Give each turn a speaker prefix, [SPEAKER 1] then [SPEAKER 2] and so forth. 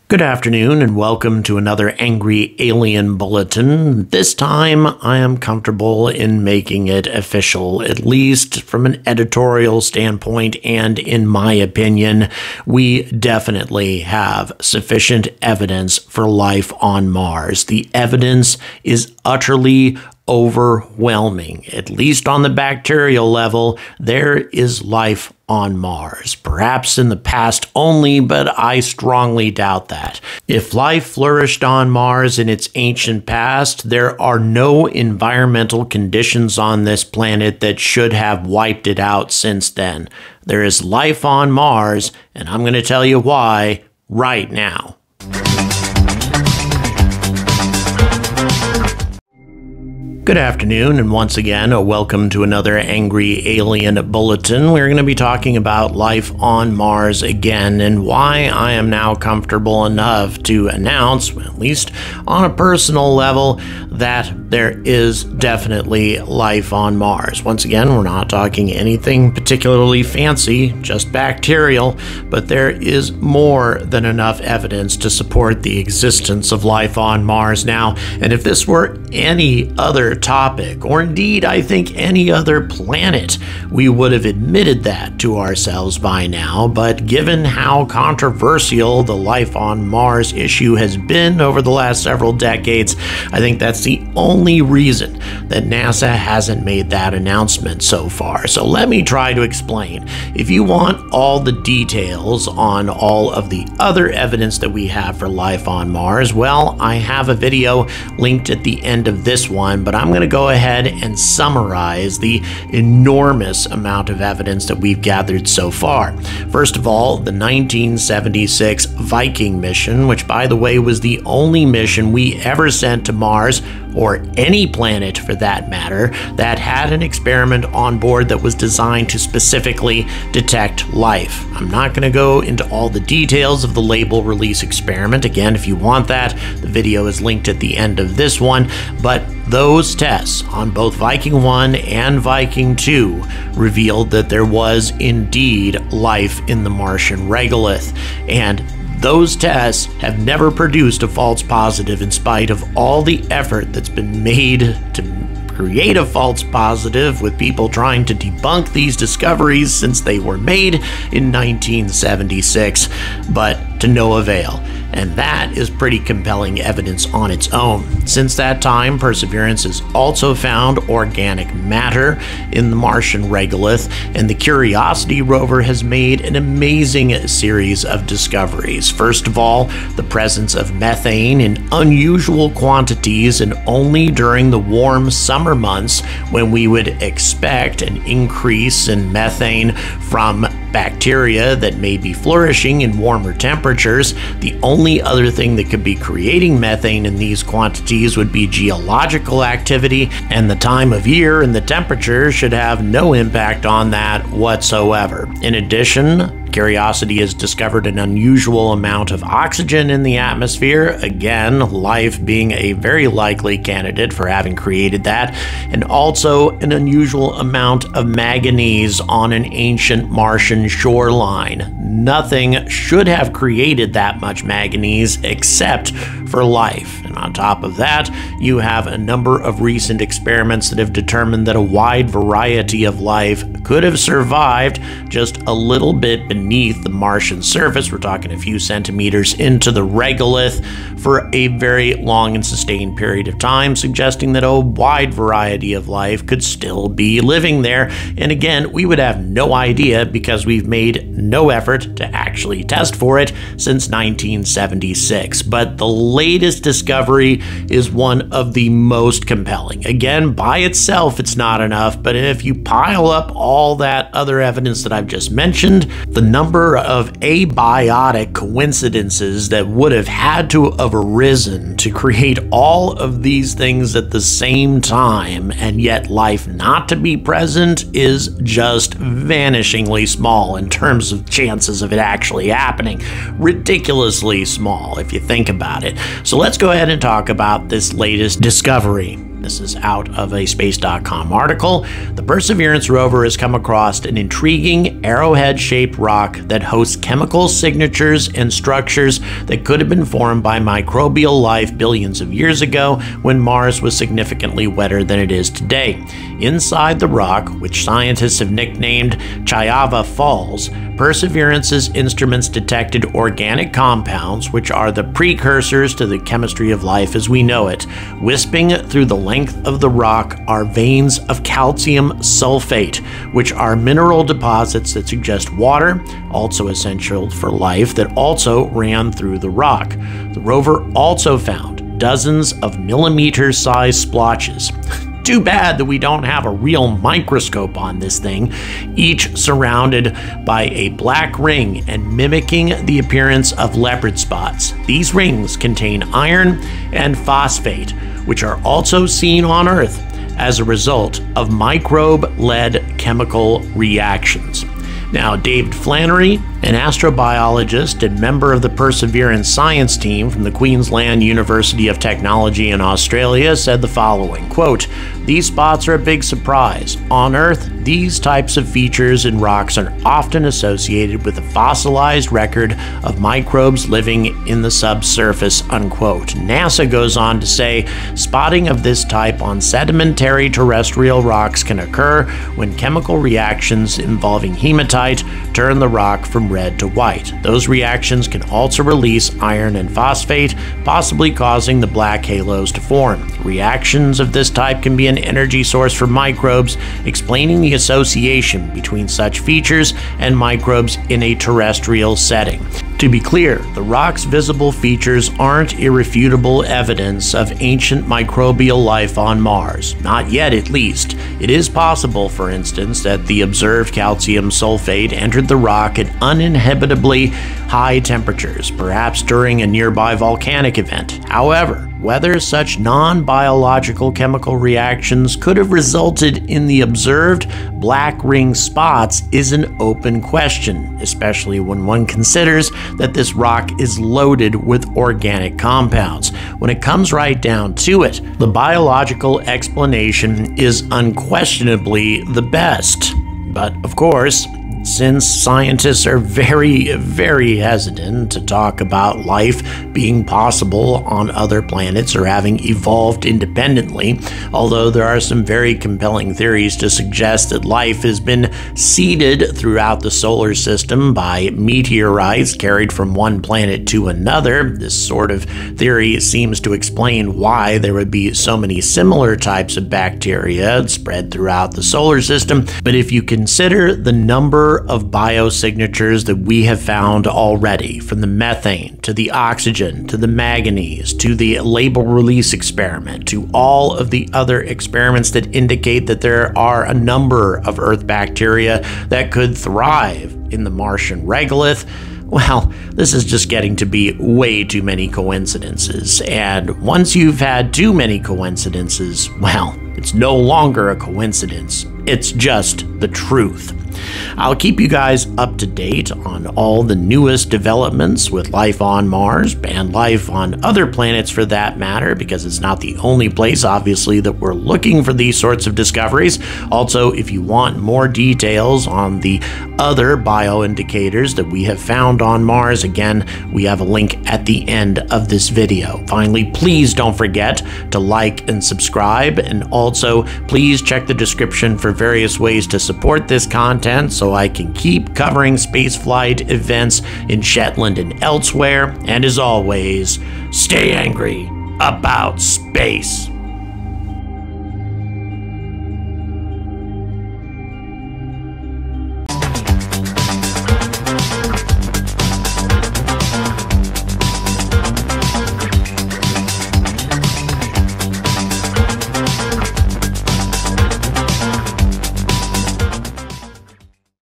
[SPEAKER 1] Good afternoon and welcome to another Angry Alien Bulletin. This time I am comfortable in making it official, at least from an editorial standpoint, and in my opinion, we definitely have sufficient evidence for life on Mars. The evidence is utterly overwhelming. At least on the bacterial level, there is life on Mars. Perhaps in the past only, but I strongly doubt that. If life flourished on Mars in its ancient past, there are no environmental conditions on this planet that should have wiped it out since then. There is life on Mars, and I'm going to tell you why right now. Good afternoon, and once again, welcome to another Angry Alien Bulletin. We're going to be talking about life on Mars again, and why I am now comfortable enough to announce, at least on a personal level, that there is definitely life on Mars. Once again, we're not talking anything particularly fancy, just bacterial, but there is more than enough evidence to support the existence of life on Mars now. And if this were any other topic, or indeed I think any other planet, we would have admitted that to ourselves by now. But given how controversial the life on Mars issue has been over the last several decades, I think that's the only reason that NASA hasn't made that announcement so far. So let me try to explain. If you want all the details on all of the other evidence that we have for life on Mars, well, I have a video linked at the end of this one, but I'm going to go ahead and summarize the enormous amount of evidence that we've gathered so far. First of all, the 1976 Viking mission, which by the way was the only mission we ever sent to Mars, or any planet for that matter, that had an experiment on board that was designed to specifically detect life. I'm not going to go into all the details of the label release experiment. Again, if you want that, the video is linked at the end of this one, but those tests on both Viking 1 and Viking 2 revealed that there was indeed life in the Martian regolith, and those tests have never produced a false positive in spite of all the effort that's been made to create a false positive, with people trying to debunk these discoveries since they were made in 1976, but to no avail. And that is pretty compelling evidence on its own. Since that time, Perseverance has also found organic matter in the Martian regolith, and the Curiosity rover has made an amazing series of discoveries. First of all, the presence of methane in unusual quantities, and only during the warm summer months when we would expect an increase in methane from bacteria that may be flourishing in warmer temperatures. The only other thing that could be creating methane in these quantities would be geological activity, and the time of year and the temperature should have no impact on that whatsoever. In addition, Curiosity has discovered an unusual amount of oxygen in the atmosphere, again, life being a very likely candidate for having created that, and also an unusual amount of manganese on an ancient Martian shoreline. Nothing should have created that much manganese except for life. And on top of that, you have a number of recent experiments that have determined that a wide variety of life could have survived just a little bit beneath the Martian surface. We're talking a few centimeters into the regolith for a very long and sustained period of time, suggesting that a wide variety of life could still be living there. And again, we would have no idea because we've made no effort to actually test for it since 1976. But the latest discovery is one of the most compelling. Again, by itself, it's not enough, but if you pile up all that other evidence that I've just mentioned, the number of abiotic coincidences that would have had to have arisen to create all of these things at the same time, and yet life not to be present, is just vanishingly small in terms of chances of it actually happening. Ridiculously small if you think about it. So let's go ahead and talk about this latest discovery. This is out of a Space.com article. The Perseverance rover has come across an intriguing arrowhead-shaped rock that hosts chemical signatures and structures that could have been formed by microbial life billions of years ago when Mars was significantly wetter than it is today. Inside the rock, which scientists have nicknamed Chayava Falls, Perseverance's instruments detected organic compounds, which are the precursors to the chemistry of life as we know it. Wisping through the length of the rock are veins of calcium sulfate, which are mineral deposits that suggest water, also essential for life, that also ran through the rock. The rover also found dozens of millimeter-sized splotches. Too bad that we don't have a real microscope on this thing, each surrounded by a black ring and mimicking the appearance of leopard spots. These rings contain iron and phosphate, which are also seen on Earth as a result of microbe-led chemical reactions. Now, David Flannery, an astrobiologist and member of the Perseverance science team from the Queensland University of Technology in Australia, said the following, quote, "These spots are a big surprise. On Earth, these types of features in rocks are often associated with a fossilized record of microbes living in the subsurface," unquote. NASA goes on to say, spotting of this type on sedimentary terrestrial rocks can occur when chemical reactions involving hematite turn the rock from red to white. Those reactions can also release iron and phosphate, possibly causing the black halos to form. Reactions of this type can be an energy source for microbes, explaining the association between such features and microbes in a terrestrial setting. To be clear, the rock's visible features aren't irrefutable evidence of ancient microbial life on Mars. Not yet, at least. It is possible, for instance, that the observed calcium sulfate entered the rock at uninhabitably high temperatures, perhaps during a nearby volcanic event. However, whether such non-biological chemical reactions could have resulted in the observed black ring spots is an open question, especially when one considers that this rock is loaded with organic compounds. When it comes right down to it, the biological explanation is unquestionably the best. But of course, since scientists are very hesitant to talk about life being possible on other planets or having evolved independently, although there are some very compelling theories to suggest that life has been seeded throughout the solar system by meteorites carried from one planet to another. This sort of theory seems to explain why there would be so many similar types of bacteria spread throughout the solar system. But if you consider the number of biosignatures that we have found already, from the methane to the oxygen to the manganese to the label release experiment to all of the other experiments that indicate that there are a number of Earth bacteria that could thrive in the Martian regolith, well, this is just getting to be way too many coincidences. And once you've had too many coincidences, well, it's no longer a coincidence. It's just the truth. I'll keep you guys up to date on all the newest developments with life on Mars and life on other planets for that matter, because it's not the only place, obviously, that we're looking for these sorts of discoveries. Also, if you want more details on the other bioindicators that we have found on Mars, again, we have a link at the end of this video. Finally, please don't forget to like and subscribe, and also please check the description for various ways to support this content so I can keep covering spaceflight events in Shetland and elsewhere. And as always, stay angry about space.